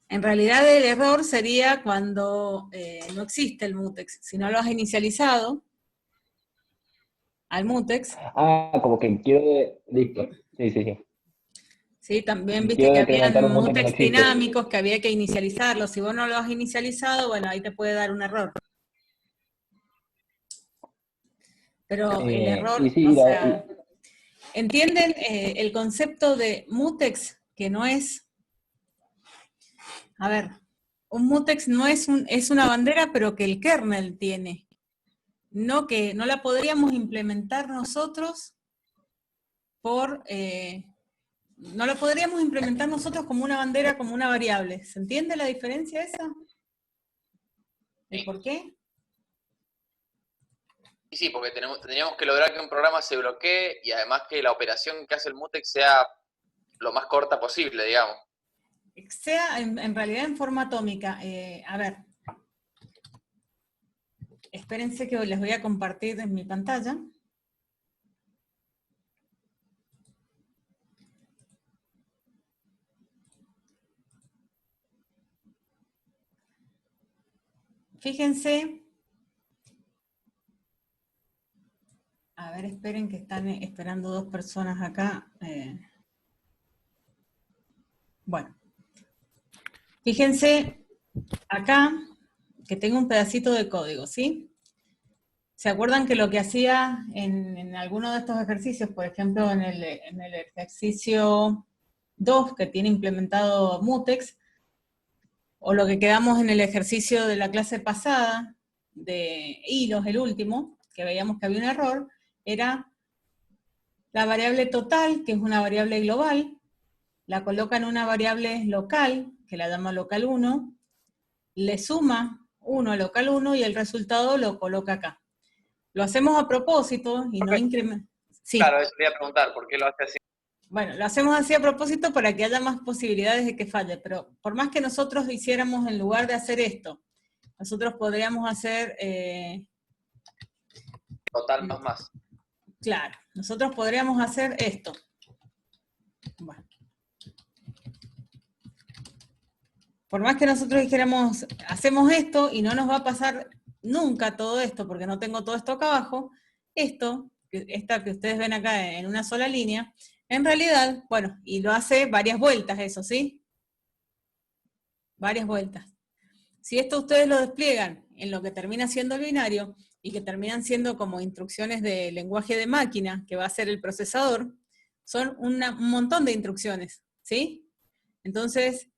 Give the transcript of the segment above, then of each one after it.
En realidad el error sería cuando no existe el mutex. Si no lo has inicializado al mutex, Ah, como que quiero, listo. Sí, sí, sí. ¿sí? También viste Quiero que decrementar habían un mutex que no mutex existe. dinámicos que había que inicializarlos. Si vos no lo has inicializado, bueno, ahí te puede dar un error. Pero el Y error, o sí, sea, ¿entienden el concepto de mutex? Que no es, a ver, un mutex no es, es una bandera, pero que el kernel tiene. No que no la podríamos implementar nosotros no la podríamos implementar nosotros como una bandera, como una variable. ¿Se entiende la diferencia esa? ¿El por qué? Y sí, porque tendríamos que lograr que un programa se bloquee y además que la operación que hace el mutex sea lo más corta posible, digamos. Sea en realidad en forma atómica. A ver, espérense que les voy a compartir en mi pantalla. Fíjense, a ver, esperen que están esperando dos personas acá. Bueno, fíjense acá que tengo un pedacito de código, ¿sí? ¿Se acuerdan que lo que hacía en alguno de estos ejercicios, por ejemplo en el ejercicio 2 que tiene implementado mutex, o lo que quedamos en el ejercicio de la clase pasada, de hilos, el último, que veíamos que había un error, era la variable total, que es una variable global, la coloca en una variable local, que la llama local 1, le suma 1 a local 1 y el resultado lo coloca acá. Lo hacemos a propósito y no incrementa. Claro, Sí. eso quería preguntar, ¿por qué lo hace así? Bueno, lo hacemos así a propósito para que haya más posibilidades de que falle, pero por más que nosotros hiciéramos en lugar de hacer esto, nosotros podríamos hacer, Total más. claro, nosotros podríamos hacer esto. Bueno, por más que nosotros dijéramos, hacemos esto y no nos va a pasar nunca todo esto, porque no tengo todo esto acá abajo, esta que ustedes ven acá en una sola línea, en realidad, bueno, y lo hace varias vueltas eso, ¿sí? Varias vueltas. Si esto ustedes lo despliegan en lo que termina siendo el binario, y que terminan siendo como instrucciones de lenguaje de máquina, que va a ser el procesador, son un montón de instrucciones, ¿sí? Entonces,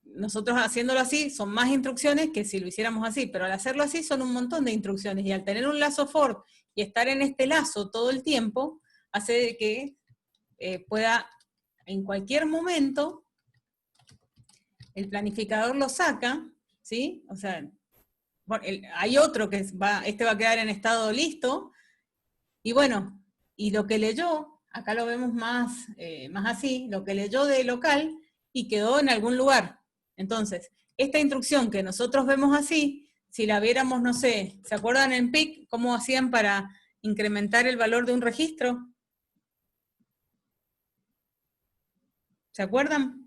nosotros haciéndolo así, son más instrucciones que si lo hiciéramos así, pero al hacerlo así son un montón de instrucciones, y al tener un lazo for y estar en este lazo todo el tiempo, hace que pueda, en cualquier momento, el planificador lo saca, ¿sí? O sea, hay otro que este va a quedar en estado listo, y bueno, y lo que leyó, acá lo vemos más así, lo que leyó de local y quedó en algún lugar. Entonces, esta instrucción que nosotros vemos así, si la viéramos, no sé, ¿se acuerdan en PIC cómo hacían para incrementar el valor de un registro? ¿Se acuerdan?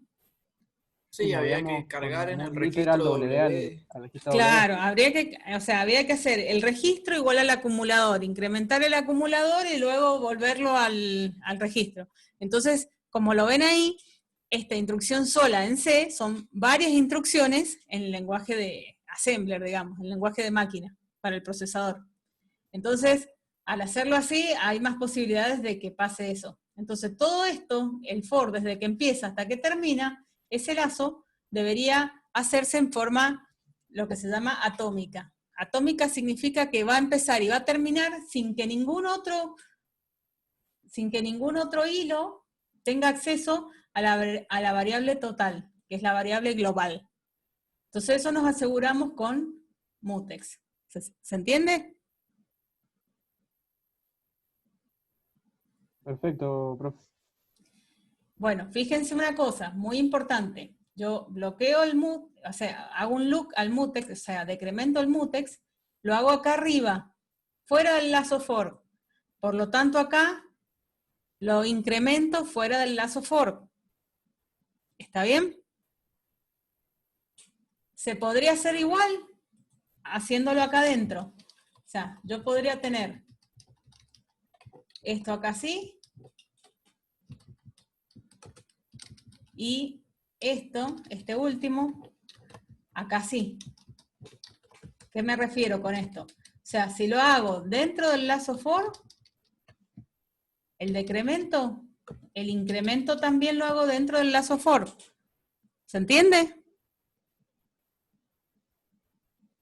Sí, había que Movíamos cargar en como el un literal registro W W. al registro W. Claro, había que hacer el registro igual al acumulador, incrementar el acumulador y luego volverlo al registro. Entonces, como lo ven ahí, esta instrucción sola en C son varias instrucciones en el lenguaje de assembler, digamos, el lenguaje de máquina para el procesador. Entonces, al hacerlo así, hay más posibilidades de que pase eso. Entonces, todo esto, el for, desde que empieza hasta que termina, ese lazo debería hacerse en forma, lo que se llama atómica. Atómica significa que va a empezar y va a terminar sin que ningún otro hilo tenga acceso a la variable total, que es la variable global. Entonces, eso nos aseguramos con mutex. ¿Se entiende? Perfecto, profe. Bueno, fíjense una cosa, muy importante. Yo bloqueo el mutex, o sea, hago un look al mutex, o sea, decremento el mutex, lo hago acá arriba, fuera del lazo for. Por lo tanto, acá lo incremento fuera del lazo for. ¿Está bien? se podría hacer igual haciéndolo acá adentro. O sea, yo podría tener esto acá así, y esto, este último, acá así. ¿Qué me refiero con esto? O sea, si lo hago dentro del lazo for, el decremento, el incremento también lo hago dentro del lazo for. ¿Se entiende?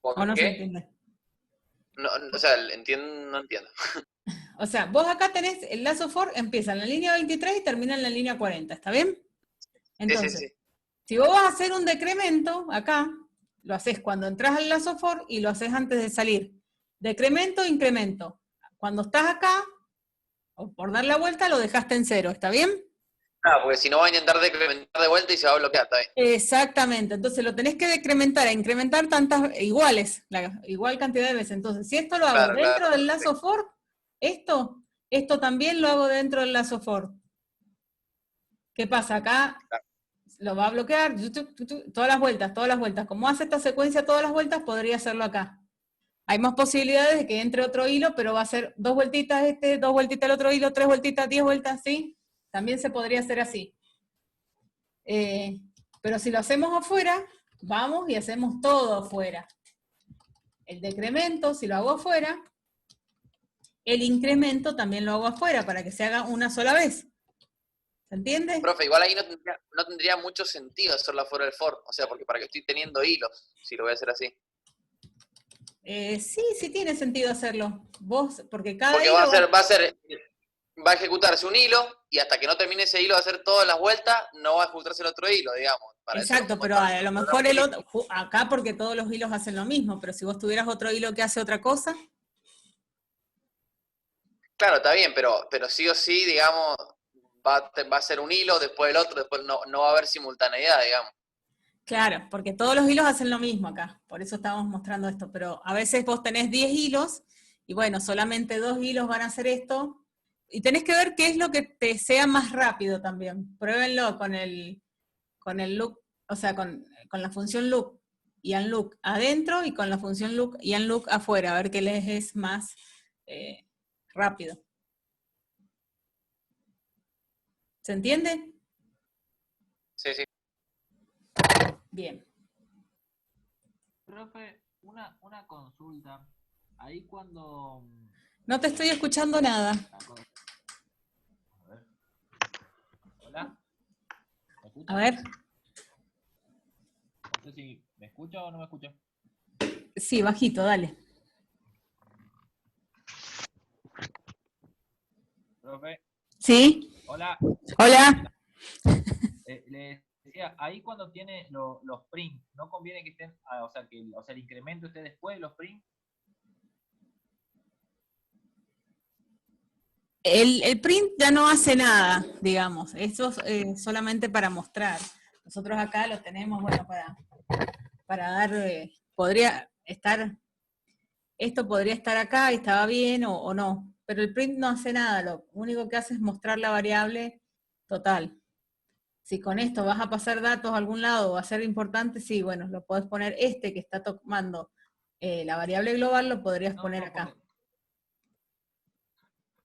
¿O no se entiende? No, o sea, no entiendo. O sea, vos acá tenés el lazo for, empieza en la línea 23 y termina en la línea 40, ¿está bien? Entonces, Sí. si vos vas a hacer un decremento acá, lo haces cuando entras al lazo for y lo haces antes de salir. Decremento, incremento. Cuando estás acá, o por dar la vuelta, lo dejaste en 0, ¿está bien? Ah, porque si no va a intentar decrementar de vuelta y se va a bloquear, está bien. Exactamente, entonces lo tenés que decrementar e incrementar tantas iguales, igual cantidad de veces. Entonces, si esto lo hago dentro del lazo for, esto también lo hago dentro del lazo for. ¿Qué pasa? Acá lo va a bloquear, todas las vueltas. Como hace esta secuencia todas las vueltas, podría hacerlo acá. Hay más posibilidades de que entre otro hilo, pero va a ser 2 vueltitas 2 vueltitas el otro hilo, 3 vueltitas, 10 vueltas, ¿sí? También se podría hacer así. Pero si lo hacemos afuera, vamos y hacemos todo afuera. El decremento, si lo hago afuera, el incremento también lo hago afuera, para que se haga una sola vez. ¿Se entiende? Profe, igual ahí no tendría mucho sentido hacerlo afuera del for, o sea, porque para que estoy teniendo hilos, si lo voy a hacer así. Sí tiene sentido hacerlo. Vos, porque cada porque hilo va a ejecutarse un hilo, y hasta que no termine ese hilo de hacer todas las vueltas, no va a ejecutarse el otro hilo, digamos. Exacto, pero a lo mejor el otro, acá porque todos los hilos hacen lo mismo, pero si vos tuvieras otro hilo que hace otra cosa. Claro, está bien, pero sí o sí, digamos, va a ser un hilo, después el otro, después no va a haber simultaneidad, digamos. Claro, porque todos los hilos hacen lo mismo acá, por eso estamos mostrando esto, pero a veces vos tenés 10 hilos, y bueno, solamente 2 hilos van a hacer esto, y tenés que ver qué es lo que te sea más rápido también. Pruébenlo con el loop, o sea, con la función loop y unloop adentro, y con la función loop y unloop afuera, a ver qué les es más rápido. ¿Se entiende? Sí. Bien. Profe, una consulta. Ahí cuando... No te estoy escuchando nada. A ver. ¿Hola? ¿Me escucha? A ver. No sé si me escucha o no me escucha. Sí, bajito, dale. Profe. ¿Sí? Hola. Hola. Le decía, ahí cuando tiene los prints, ¿no conviene que estén, o sea, el incremento esté después de los prints? El print ya no hace nada, digamos. Eso es solamente para mostrar. Nosotros acá lo tenemos, bueno, para dar, podría estar, esto podría estar acá y estaba bien o no. Pero el print no hace nada, lo único que hace es mostrar la variable total. Si con esto vas a pasar datos a algún lado o va a ser importante, sí, bueno, lo podés poner que está tomando la variable global, lo podrías poner acá.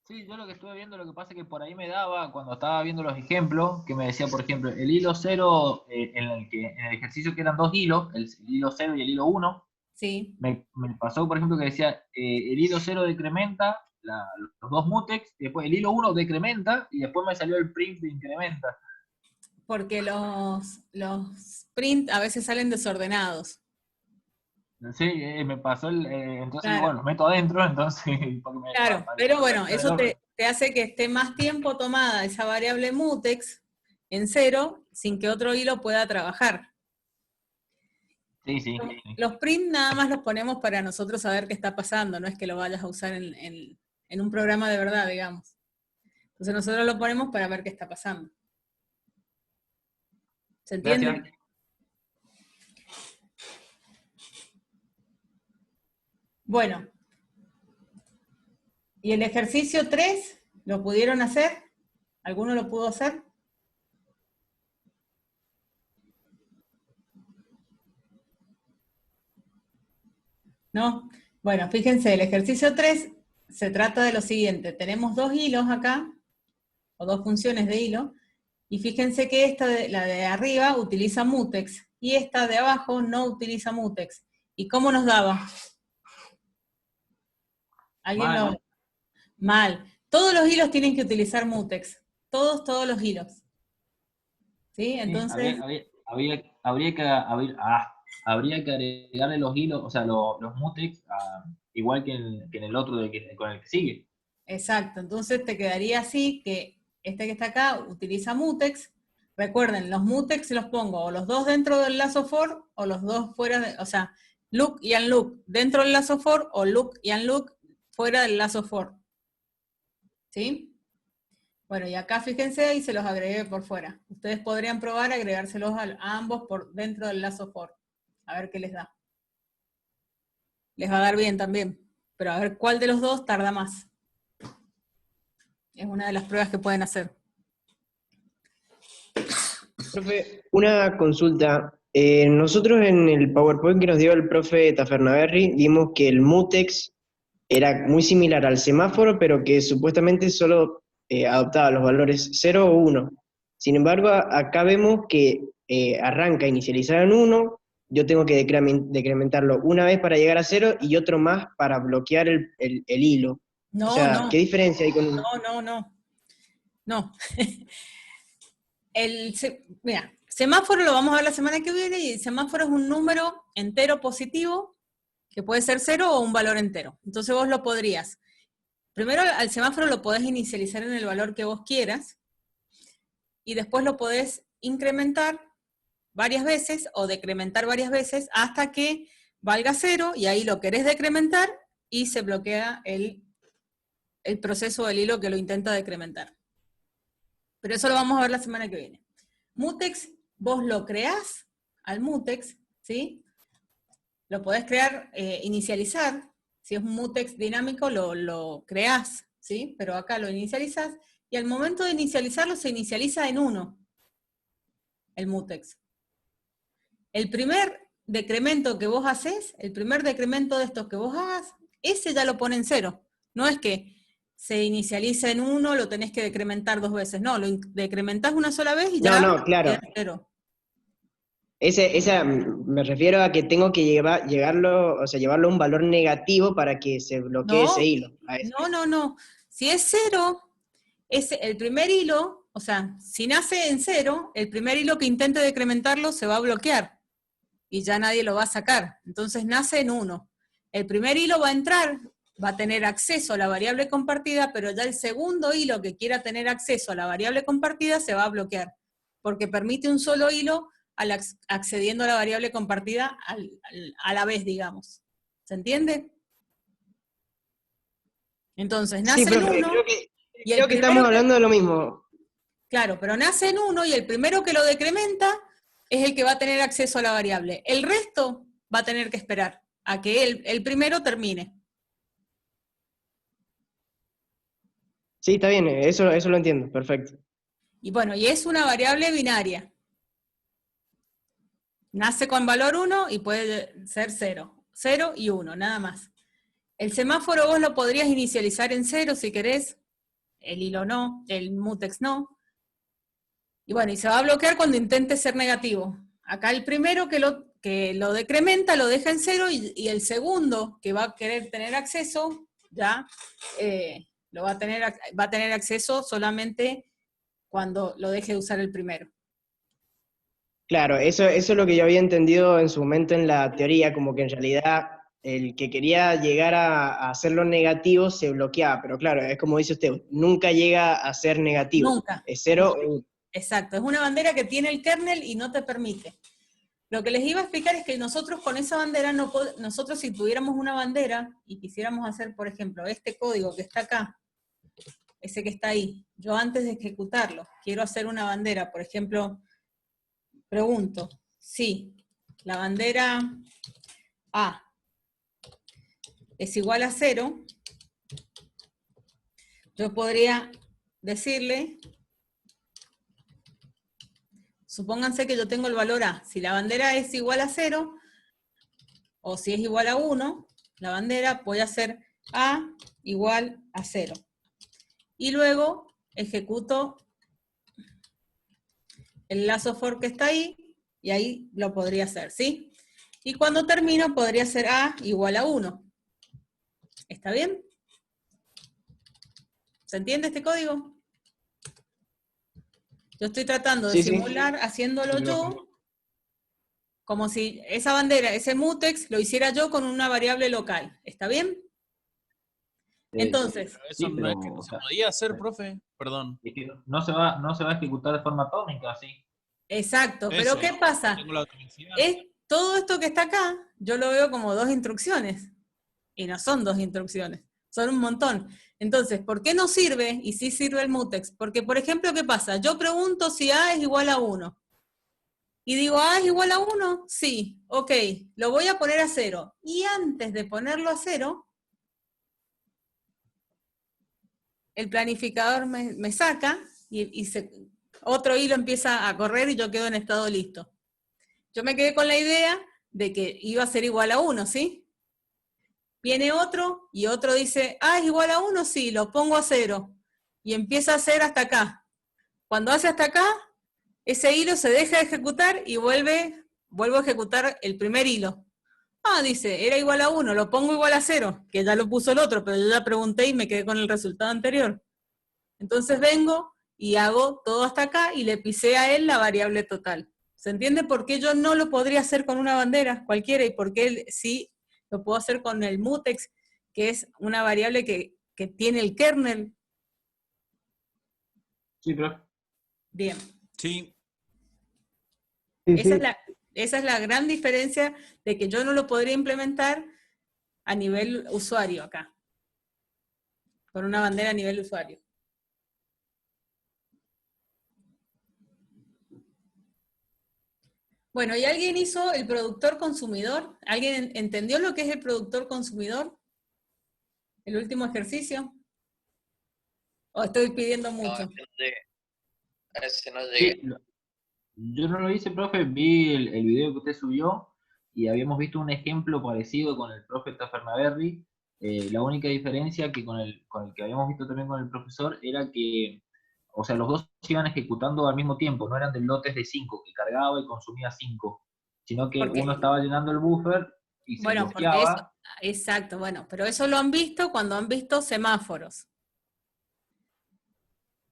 Sí, yo lo que estuve viendo, lo que pasa es que por ahí me daba, cuando estaba viendo los ejemplos, que me decía, por ejemplo, el hilo 0, en el ejercicio que eran 2 hilos, el hilo 0 y el hilo 1, sí. me pasó, por ejemplo, que decía, el hilo 0 decrementa los 2 mutex, y después el hilo 1 decrementa, y después me salió el print de incrementa. Porque los print a veces salen desordenados. Sí, me pasó entonces claro. Bueno, los meto adentro, entonces... Claro, pero bueno, eso te hace que esté más tiempo tomada esa variable mutex en 0, sin que otro hilo pueda trabajar. Sí. Los print nada más los ponemos para nosotros saber qué está pasando, no es que lo vayas a usar en un programa de verdad, digamos. Entonces nosotros lo ponemos para ver qué está pasando. ¿Se entiende? Gracias. Bueno. ¿Y el ejercicio 3 lo pudieron hacer? ¿Alguno lo pudo hacer? ¿No? Bueno, fíjense, el ejercicio 3 se trata de lo siguiente. Tenemos dos hilos acá, o dos funciones de hilo, y fíjense que la de arriba utiliza mutex, y esta de abajo no utiliza mutex. ¿Y cómo nos daba? ¿Alguien Mal, lo...? ¿no? Mal. Todos los hilos tienen que utilizar mutex. Todos los hilos. ¿Sí? Sí, Entonces, habría que agregarle los hilos, o sea, los mutex, igual que en el otro con el que sigue. exacto. Entonces te quedaría así, que este que está acá utiliza mutex. Recuerden, los mutex los pongo o los dos dentro del lazo for, o los dos fuera, o sea, look y unlook dentro del lazo for, o look y unlook fuera del lazo for. ¿Sí? Bueno, y acá fíjense, ahí se los agregué por fuera. Ustedes podrían probar agregárselos a ambos por dentro del lazo for. A ver qué les da. Les va a dar bien también. Pero a ver cuál de los dos tarda más. Es una de las pruebas que pueden hacer. Profe, una consulta. Nosotros en el PowerPoint que nos dio el profe Tafernaberry vimos que el mutex era muy similar al semáforo, pero que supuestamente solo adoptaba los valores 0 o 1. Sin embargo, acá vemos que arranca inicializar en 1, yo tengo que decrementarlo una vez para llegar a 0 y otro más para bloquear el hilo. O No, sea, no, ¿qué diferencia hay con...? no. Mira, semáforo lo vamos a ver la semana que viene, y el semáforo es un número entero positivo, que puede ser 0 o un valor entero. Entonces vos lo podrías, primero al semáforo lo podés inicializar en el valor que vos quieras, y después lo podés incrementar varias veces o decrementar varias veces hasta que valga 0, y ahí lo querés decrementar y se bloquea el proceso del hilo que lo intenta decrementar. Pero eso lo vamos a ver la semana que viene. Mutex, vos lo creás al mutex, ¿sí? Lo podés crear, inicializar. Si es un mutex dinámico, lo creás, ¿sí? Pero acá lo inicializás, y al momento de inicializarlo se inicializa en 1, el mutex. El primer decremento que vos haces, el primer decremento de estos que vos hagas, ese ya lo pone en 0. No es que se inicializa en 1, lo tenés que decrementar 2 veces. No, lo decrementás una sola vez y ya No, claro. queda en 0. Me refiero a que tengo que llevarlo a un valor negativo para que se bloquee ese No, hilo. A eso. no. Si es 0, el primer hilo, o sea, si nace en 0, el primer hilo que intente decrementarlo se va a bloquear y ya nadie lo va a sacar. Entonces nace en 1. El primer hilo va a entrar, va a tener acceso a la variable compartida, pero ya el segundo hilo que quiera tener acceso a la variable compartida se va a bloquear, porque permite un solo hilo accediendo a la variable compartida a la vez, digamos. ¿Se entiende? Entonces, nace Sí, en profe, 1, y el creo que primero estamos hablando de lo mismo. Claro, pero nace en 1 y el primero que lo decrementa es el que va a tener acceso a la variable. El resto va a tener que esperar a que el primero termine. Sí, está bien, eso lo entiendo, perfecto. Y bueno, y es una variable binaria. Nace con valor 1 y puede ser 0. 0 y 1, nada más. El semáforo vos lo podrías inicializar en 0 si querés. El hilo no, el mutex no. Y bueno, y se va a bloquear cuando intente ser negativo. Acá el primero que lo decrementa lo deja en 0, y el segundo que va a querer tener acceso, ya va a tener acceso solamente cuando lo deje de usar el primero. Claro, eso es lo que yo había entendido en su momento en la teoría, como que en realidad el que quería llegar a hacerlo negativo se bloqueaba, pero claro, es como dice usted, nunca llega a ser negativo. Nunca. Es 0 o 1. Exacto, es una bandera que tiene el kernel y no te permite. Lo que les iba a explicar es que nosotros con esa bandera, nosotros si tuviéramos una bandera y quisiéramos hacer, por ejemplo, este código que está acá, ese que está ahí, yo antes de ejecutarlo, quiero hacer una bandera, por ejemplo, pregunto, si la bandera A es igual a 0, yo podría decirle, supónganse que yo tengo el valor A, si la bandera es igual a 0, o si es igual a 1, la bandera, voy a hacer A igual a 0. Y luego ejecuto el lazo for que está ahí, y ahí lo podría hacer, ¿sí? Y cuando termino, podría ser A igual a 1. ¿Está bien? ¿Se entiende este código? Yo estoy tratando de Sí, sí. simular haciéndolo yo, como si esa bandera, ese mutex, lo hiciera yo con una variable local. ¿Está bien? Entonces, Pero eso Sí, no pero, es que no o se sea, podía hacer, profe. Perdón. es que no se va a ejecutar de forma atómica, así. exacto, pero Eso, ¿qué no pasa? tengo la atomicidad. Todo esto que está acá, yo lo veo como 2 instrucciones. Y no son 2 instrucciones, son un montón. Entonces, ¿por qué no sirve y sí sirve el mutex? Porque, por ejemplo, ¿qué pasa? Yo pregunto si A es igual a 1. Y digo, ¿A es igual a 1? Sí, ok, lo voy a poner a 0. Y antes de ponerlo a 0, el planificador me saca y otro hilo empieza a correr y yo quedo en estado listo. Yo me quedé con la idea de que iba a ser igual a 1, ¿sí? Viene otro y otro dice, ah, es igual a 1, sí, lo pongo a 0. Y empieza a hacer hasta acá. Cuando hace hasta acá, ese hilo se deja de ejecutar y vuelvo a ejecutar el primer hilo. Ah, dice, era igual a 1, lo pongo igual a 0, que ya lo puso el otro, pero yo ya pregunté y me quedé con el resultado anterior. Entonces vengo y hago todo hasta acá y le pisé a él la variable total. ¿Se entiende por qué yo no lo podría hacer con una bandera cualquiera y por qué él sí lo puedo hacer con el mutex, que es una variable que tiene el kernel? Sí, profe. Bien. Sí. Sí, Esa sí. es la gran diferencia de que yo no lo podría implementar a nivel usuario acá. Con una bandera a nivel usuario. Bueno, ¿y alguien hizo el productor consumidor? ¿Alguien entendió lo que es el productor consumidor? ¿El último ejercicio? ¿O estoy pidiendo No, mucho? a ese no Sí, llegué. yo no lo hice, profe, vi el video que usted subió y habíamos visto un ejemplo parecido con el profe Tafernaberry. La única diferencia que con el que habíamos visto también con el profesor era que, o sea, los dos se iban ejecutando al mismo tiempo, no eran de lotes de 5, que cargaba y consumía 5, sino que Porque, uno estaba llenando el buffer y se bueno, porque eso, bloqueaba. exacto, bueno, pero eso lo han visto cuando han visto semáforos.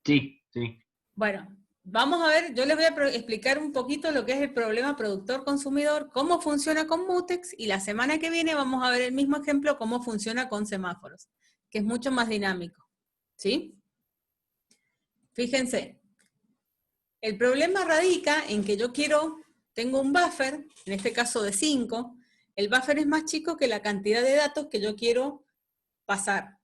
Sí, sí. Bueno, vamos a ver, yo les voy a explicar un poquito lo que es el problema productor-consumidor, cómo funciona con mutex, y la semana que viene vamos a ver el mismo ejemplo, cómo funciona con semáforos, que es mucho más dinámico, ¿sí? Fíjense, el problema radica en que tengo un buffer, en este caso de 5, el buffer es más chico que la cantidad de datos que yo quiero pasar.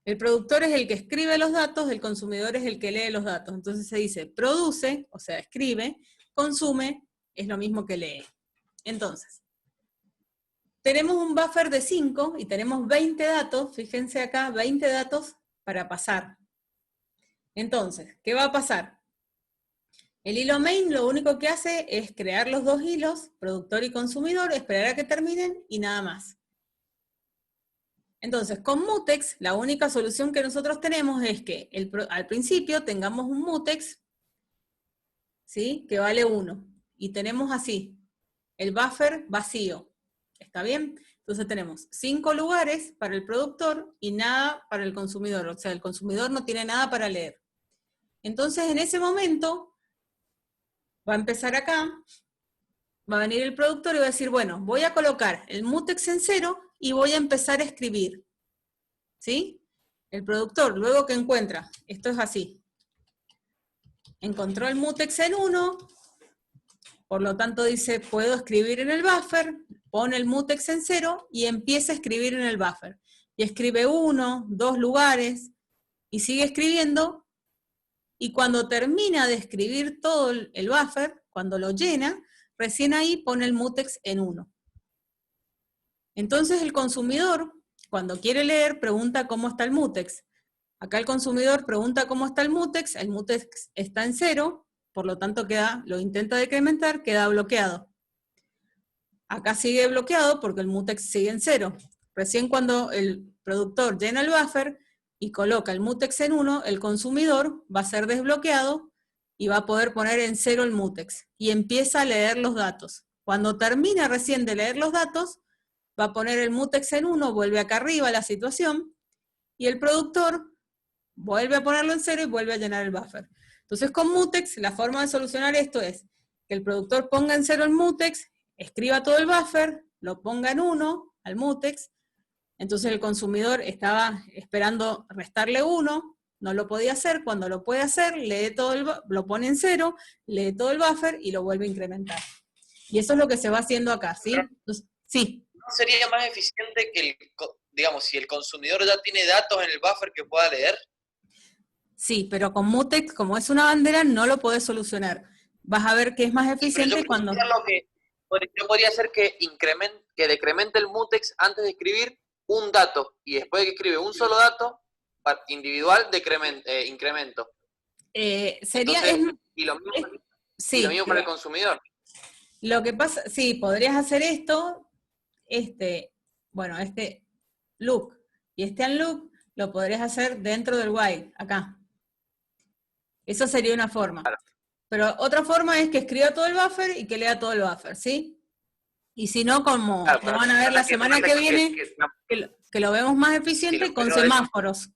El productor es el que escribe los datos, el consumidor es el que lee los datos. Entonces se dice produce, o sea, escribe, consume, es lo mismo que lee. Entonces, tenemos un buffer de 5 y tenemos 20 datos, fíjense acá, 20 datos para pasar. Entonces, ¿qué va a pasar? El hilo main lo único que hace es crear los 2 hilos, productor y consumidor, esperar a que terminen y nada más. Entonces, con mutex, la única solución que nosotros tenemos es que al principio tengamos un mutex, ¿sí?, que vale 1. Y tenemos así, el buffer vacío. ¿Está bien? Entonces tenemos 5 lugares para el productor y nada para el consumidor. O sea, el consumidor no tiene nada para leer. Entonces, en ese momento, va a empezar acá, va a venir el productor y va a decir, bueno, voy a colocar el mutex en 0 y voy a empezar a escribir. ¿Sí? El productor, luego que encuentra, esto es así, encontró el mutex en 1, por lo tanto dice, puedo escribir en el buffer, pone el mutex en 0 y empieza a escribir en el buffer. Y escribe 1, 2 lugares, y sigue escribiendo, y cuando termina de escribir todo el buffer, cuando lo llena, recién ahí pone el mutex en 1. Entonces el consumidor, cuando quiere leer, pregunta cómo está el mutex. Acá el consumidor pregunta cómo está el mutex está en 0, por lo tanto lo intenta decrementar, queda bloqueado. Acá sigue bloqueado porque el mutex sigue en 0. recién cuando el productor llena el buffer y coloca el mutex en 1, el consumidor va a ser desbloqueado y va a poder poner en 0 el mutex. Y empieza a leer los datos. Cuando termina recién de leer los datos, va a poner el mutex en 1, vuelve acá arriba la situación, y el productor vuelve a ponerlo en 0 y vuelve a llenar el buffer. Entonces con mutex, la forma de solucionar esto es que el productor ponga en 0 el mutex, escriba todo el buffer, lo ponga en 1 al mutex, entonces el consumidor estaba esperando restarle 1, no lo podía hacer, cuando lo puede hacer, lo pone en 0, lee todo el buffer y lo vuelve a incrementar. Y eso es lo que se va haciendo acá, ¿sí? Entonces, sí. ¿No sería más eficiente que, digamos, si el consumidor ya tiene datos en el buffer que pueda leer? Sí, pero con mutex, como es una bandera, no lo podés solucionar. Vas a ver que es más eficiente cuando... Yo podría hacer que decremente el mutex antes de escribir un dato, y después de que escribe un solo dato, individual, incremento. Sería... Entonces, y lo mismo, sí, y lo mismo para el consumidor. Lo que pasa, sí, podrías hacer esto, bueno, loop y unloop, lo podrías hacer dentro del while, acá. Eso sería una forma. Claro. Pero otra forma es que escriba todo el buffer y que lea todo el buffer, ¿sí? Y si no, como Claro, lo van a ver la semana que viene, que lo vemos más eficiente con semáforos.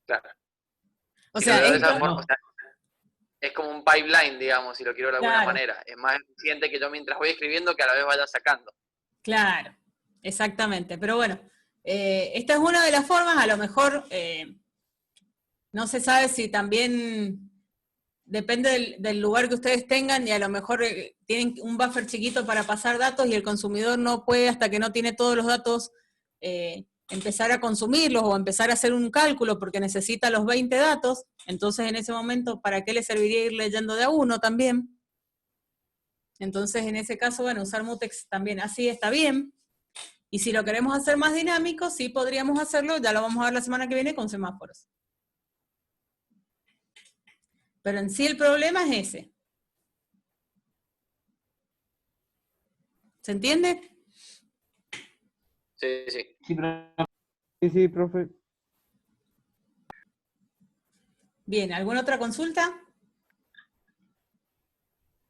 Claro. O sea, es como un pipeline, digamos, si lo quiero de alguna claro, manera. Es más eficiente que yo mientras voy escribiendo que a la vez vaya sacando. claro, exactamente. Pero bueno, esta es una de las formas, a lo mejor no se sabe si también depende del lugar que ustedes tengan y a lo mejor tienen un buffer chiquito para pasar datos y el consumidor no puede hasta que no tiene todos los datos empezar a consumirlos o empezar a hacer un cálculo porque necesita los 20 datos, entonces en ese momento, ¿para qué le serviría ir leyendo de a uno también? Entonces en ese caso, bueno, usar mutex también así está bien. Y si lo queremos hacer más dinámico, sí podríamos hacerlo, ya lo vamos a ver la semana que viene con semáforos. Pero en sí el problema es ese. ¿Se entiende? Sí, sí. Sí, profe. Bien, ¿alguna otra consulta?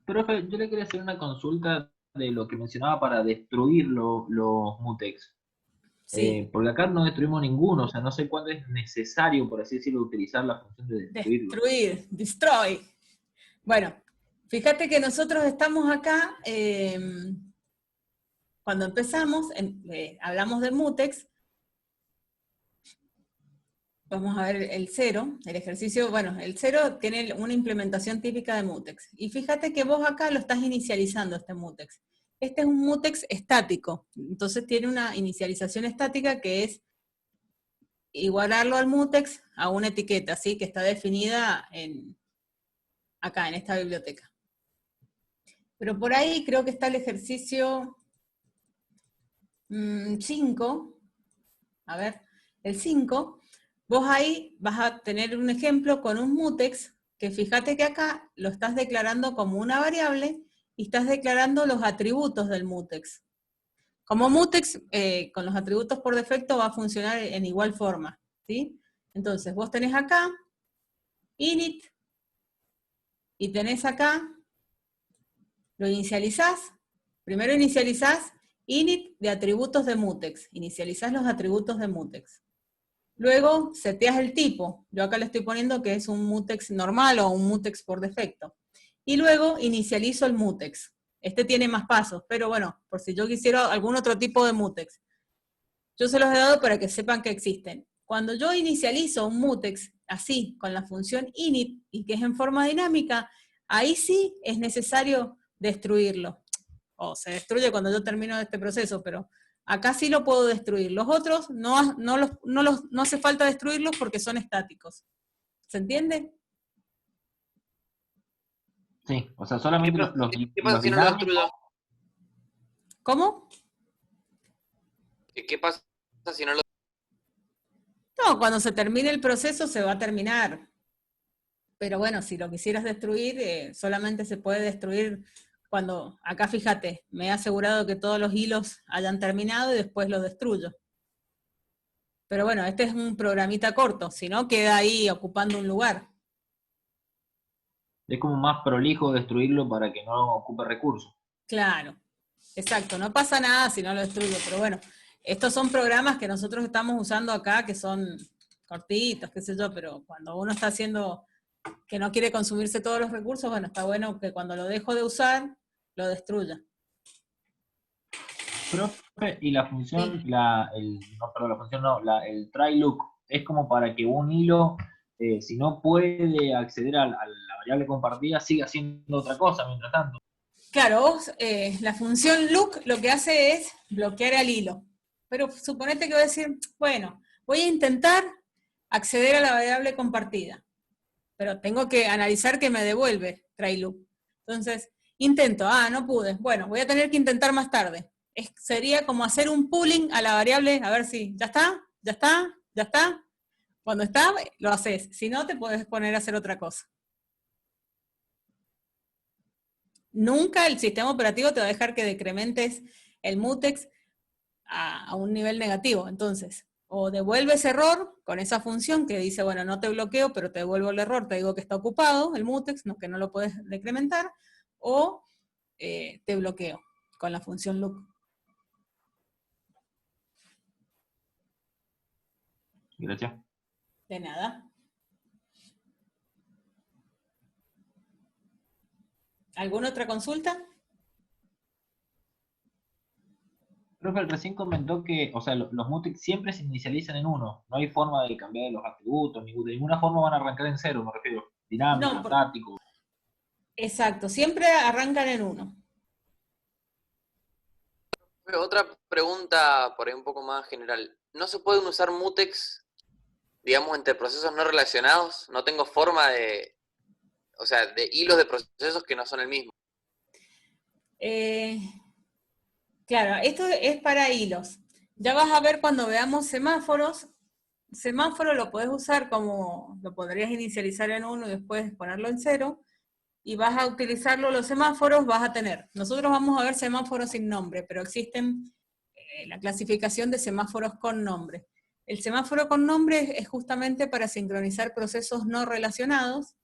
Profe, yo le quería hacer una consulta de lo que mencionaba para destruir los mutex. Sí. Porque acá no destruimos ninguno, o sea, no sé cuándo es necesario, por así decirlo, utilizar la función de destruirlo. Destroy. Bueno, fíjate que nosotros estamos acá, cuando empezamos, hablamos de mutex, vamos a ver el 0, el ejercicio, bueno, el 0 tiene una implementación típica de mutex. Y fíjate que vos acá lo estás inicializando, este mutex. Este es un mutex estático, entonces tiene una inicialización estática que es igualarlo al mutex a una etiqueta, ¿sí? Que está definida acá, en esta biblioteca. Pero por ahí creo que está el ejercicio 5, a ver, el 5, vos ahí vas a tener un ejemplo con un mutex, que fíjate que acá lo estás declarando como una variable, y estás declarando los atributos del mutex. Como mutex, con los atributos por defecto va a funcionar en igual forma, ¿sí? Entonces, vos tenés acá init, y tenés acá, lo inicializás, primero inicializás init de atributos de mutex, inicializás los atributos de mutex. Luego seteas el tipo, yo acá le estoy poniendo que es un mutex normal o un mutex por defecto. Y luego inicializo el mutex. Este tiene más pasos, pero bueno, por si yo quisiera algún otro tipo de mutex. Yo se los he dado para que sepan que existen. Cuando yo inicializo un mutex así, con la función init, y que es en forma dinámica, ahí sí es necesario destruirlo. O se destruye cuando yo termino este proceso, pero acá sí lo puedo destruir. Los otros no hace falta destruirlos porque son estáticos. ¿Se entiende? Sí, o sea, solamente ¿Qué pasa si no lo destruyo? ¿Cómo? ¿Qué pasa si no lo... No, cuando se termine el proceso se va a terminar. Pero bueno, si lo quisieras destruir, solamente se puede destruir cuando, acá fíjate, me he asegurado que todos los hilos hayan terminado y después los destruyo. Pero bueno, este es un programita corto, si no queda ahí ocupando un lugar. Es como más prolijo destruirlo para que no ocupe recursos. Claro, exacto, no pasa nada si no lo destruyo, pero bueno, estos son programas que nosotros estamos usando acá, que son cortitos, qué sé yo, pero cuando uno está haciendo, que no quiere consumirse todos los recursos, bueno, está bueno que cuando lo dejo de usar, lo destruya. Profe, y la función, Sí. el try look, es como para que un hilo, si no puede acceder a la variable compartida, siga haciendo otra cosa mientras tanto. Claro, vos, la función look lo que hace es bloquear al hilo. Pero suponete que voy a decir, bueno, voy a intentar acceder a la variable compartida, pero tengo que analizar que me devuelve try loop. Entonces, intento, no pude. Bueno, voy a tener que intentar más tarde. Sería como hacer un pooling a la variable, a ver si ya está, ya está, ya está. Cuando está, lo haces. Si no, te puedes poner a hacer otra cosa. Nunca el sistema operativo te va a dejar que decrementes el mutex a un nivel negativo. Entonces, o devuelves error con esa función que dice, bueno, no te bloqueo, pero te devuelvo el error, te digo que está ocupado el mutex, no, que no lo puedes decrementar, o te bloqueo con la función loop. Gracias. De nada. ¿Alguna otra consulta? Profe, recién comentó que, o sea, los mutex siempre se inicializan en 1. No hay forma de cambiar los atributos, de ninguna forma van a arrancar en 0, me refiero. Dinámico, No, estático. exacto, siempre arrancan en 1. Otra pregunta por ahí un poco más general. ¿No se pueden usar mutex, digamos, entre procesos no relacionados? No tengo forma de, o sea, de hilos de procesos que no son el mismo. Claro, esto es para hilos. Ya vas a ver cuando veamos semáforos. Semáforo lo podés usar como, lo podrías inicializar en 1 y después ponerlo en 0. Y vas a utilizarlo, los semáforos vas a tener. Nosotros vamos a ver semáforos sin nombre, pero existen la clasificación de semáforos con nombre. El semáforo con nombre es justamente para sincronizar procesos no relacionados,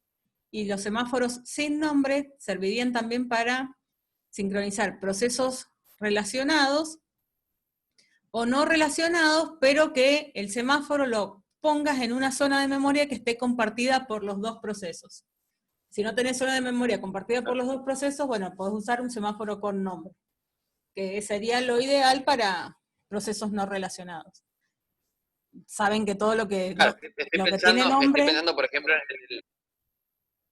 y los semáforos sin nombre servirían también para sincronizar procesos relacionados o no relacionados, pero que el semáforo lo pongas en una zona de memoria que esté compartida por los dos procesos. Si no tenés zona de memoria compartida por los dos procesos, bueno, podés usar un semáforo con nombre, que sería lo ideal para procesos no relacionados. Saben que todo lo que, Claro, lo que tiene estoy nombre... pensando, por ejemplo,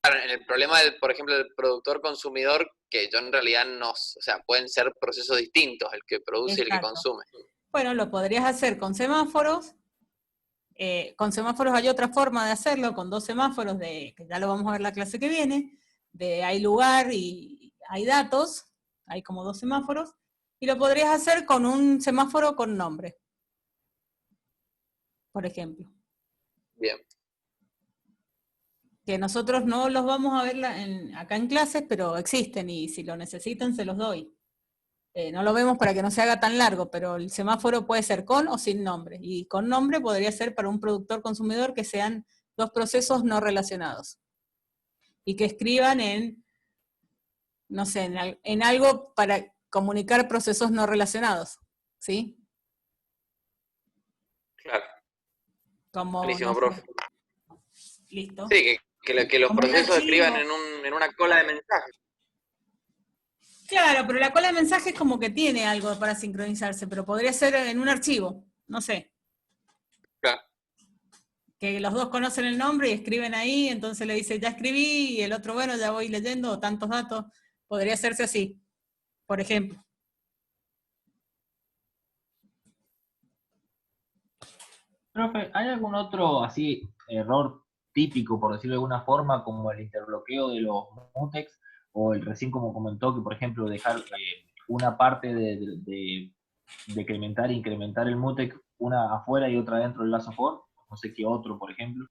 en el problema del, por ejemplo, del productor-consumidor, que yo en realidad no, o sea, pueden ser procesos distintos, el que produce y el que Exacto. consume. Bueno, lo podrías hacer con semáforos. Con semáforos hay otra forma de hacerlo, con 2 semáforos, que ya lo vamos a ver la clase que viene, de hay lugar y hay datos, hay como 2 semáforos, y lo podrías hacer con un semáforo con nombre, por ejemplo. Bien. Que nosotros no los vamos a ver acá en clases, pero existen, y si lo necesitan se los doy. No lo vemos para que no se haga tan largo, pero el semáforo puede ser con o sin nombre. Y con nombre podría ser para un productor-consumidor que sean 2 procesos no relacionados. Y que escriban en, no sé, en algo para comunicar procesos no relacionados. ¿Sí? Claro. Como, Buenísimo, no sé. profe. Listo. Sí, que los Como un procesos archivo. escriban en una cola de mensajes. Claro, pero la cola de mensajes como que tiene algo para sincronizarse, pero podría ser en un archivo, no sé. Claro. Que los dos conocen el nombre y escriben ahí, entonces le dice, ya escribí, y el otro, bueno, ya voy leyendo, o tantos datos. Podría hacerse así, por ejemplo. Profe, ¿hay algún otro así error típico, por decirlo de alguna forma, como el interbloqueo de los mutex, o el recién como comentó que, por ejemplo, dejar una parte de decrementar e incrementar el mutex, una afuera y otra dentro del lazo for? No sé qué otro, por ejemplo.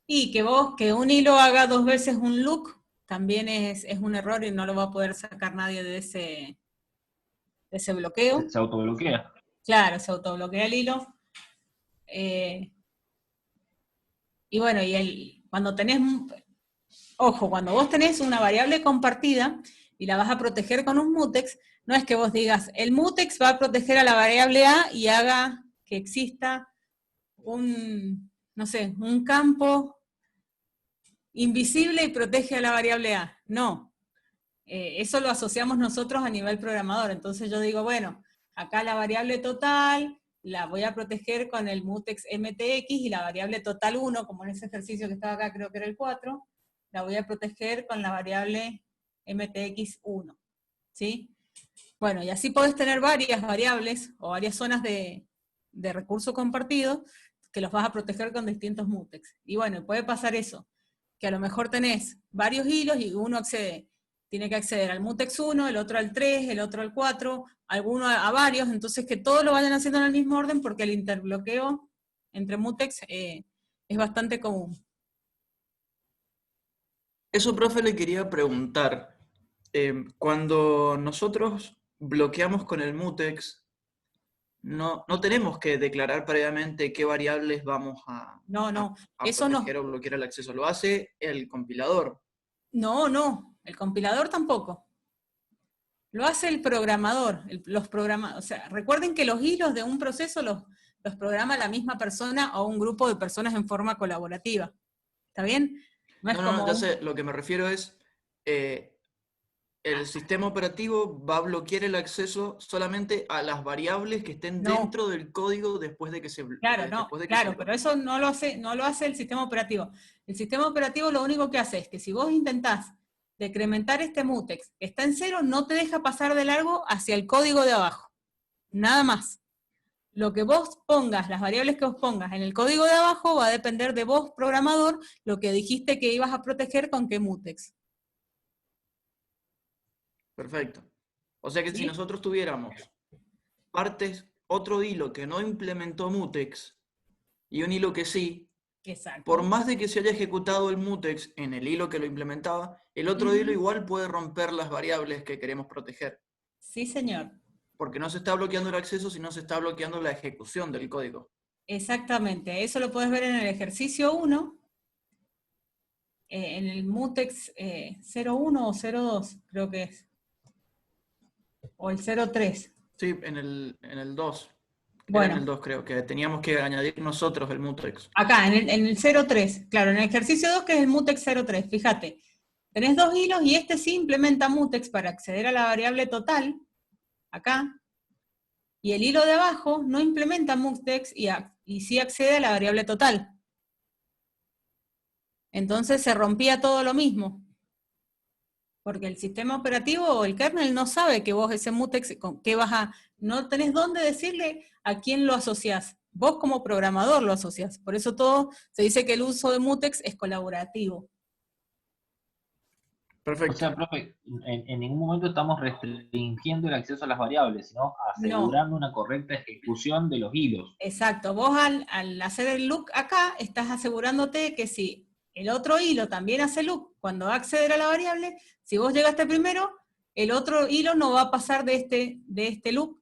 Y que un hilo haga 2 veces un look, también es un error y no lo va a poder sacar nadie de ese bloqueo. Se autobloquea. Claro, se autobloquea el hilo. Y bueno, cuando tenés, ojo, cuando vos tenés una variable compartida y la vas a proteger con un mutex, no es que vos digas, el mutex va a proteger a la variable A y haga que exista no sé, un campo invisible y protege a la variable A. No. Eso lo asociamos nosotros a nivel programador. Entonces yo digo, bueno, acá la variable total la voy a proteger con el mutex mtx y la variable total 1, como en ese ejercicio que estaba acá, creo que era el 4, la voy a proteger con la variable mtx1. ¿Sí? Bueno, y así podés tener varias variables o varias zonas de recurso compartido que los vas a proteger con distintos mutex. Y bueno, puede pasar eso, que a lo mejor tenés varios hilos y uno tiene que acceder al mutex 1, el otro al 3, el otro al 4, alguno a varios, entonces que todos lo vayan haciendo en el mismo orden porque el interbloqueo entre mutex es bastante común. Eso, profe, le quería preguntar. Cuando nosotros bloqueamos con el mutex, no tenemos que declarar previamente qué variables vamos a Eso no. proteger o bloquear el acceso. Lo hace el compilador. No, el compilador tampoco. Lo hace el programador. O sea, recuerden que los hilos de un proceso los programa la misma persona o un grupo de personas en forma colaborativa. ¿Está bien? Ya sé, lo que me refiero es, el sistema operativo va a bloquear el acceso solamente a las variables que estén dentro del código después de que se bloquee. Claro, pero eso no lo hace el sistema operativo. El sistema operativo lo único que hace es que si vos intentás decrementar este mutex que está en 0, no te deja pasar de largo hacia el código de abajo. Nada más. Lo que vos pongas, las variables que vos pongas en el código de abajo va a depender de vos, programador, lo que dijiste que ibas a proteger con qué mutex. Perfecto. O sea que ¿Sí? si nosotros tuviéramos otro hilo que no implementó mutex y un hilo que sí, Exacto. por más de que se haya ejecutado el mutex en el hilo que lo implementaba, el otro hilo igual puede romper las variables que queremos proteger. Sí, señor. Porque no se está bloqueando el acceso, sino se está bloqueando la ejecución del código. Exactamente. Eso lo puedes ver en el ejercicio 1, en el mutex 01 o 02, creo que es. O el 03. Sí, en el 2. Bueno. En el 2 creo que teníamos que añadir nosotros el mutex. Acá, en el 03, claro, en el ejercicio 2 que es el mutex 03, fíjate. Tenés dos hilos y este sí implementa mutex para acceder a la variable total, acá, y el hilo de abajo no implementa mutex y sí accede a la variable total. Entonces se rompía todo lo mismo. Porque el sistema operativo o el kernel no sabe que vos ese mutex, no tenés dónde decirle a quién lo asociás. Vos como programador lo asociás. Por eso todo se dice que el uso de mutex es colaborativo. Perfecto. O sea, profe, en ningún momento estamos restringiendo el acceso a las variables, sino asegurando una correcta ejecución de los hilos. Exacto. Vos al hacer el look acá, estás asegurándote que si el otro hilo también hace loop cuando va a acceder a la variable, si vos llegaste primero, el otro hilo no va a pasar de este loop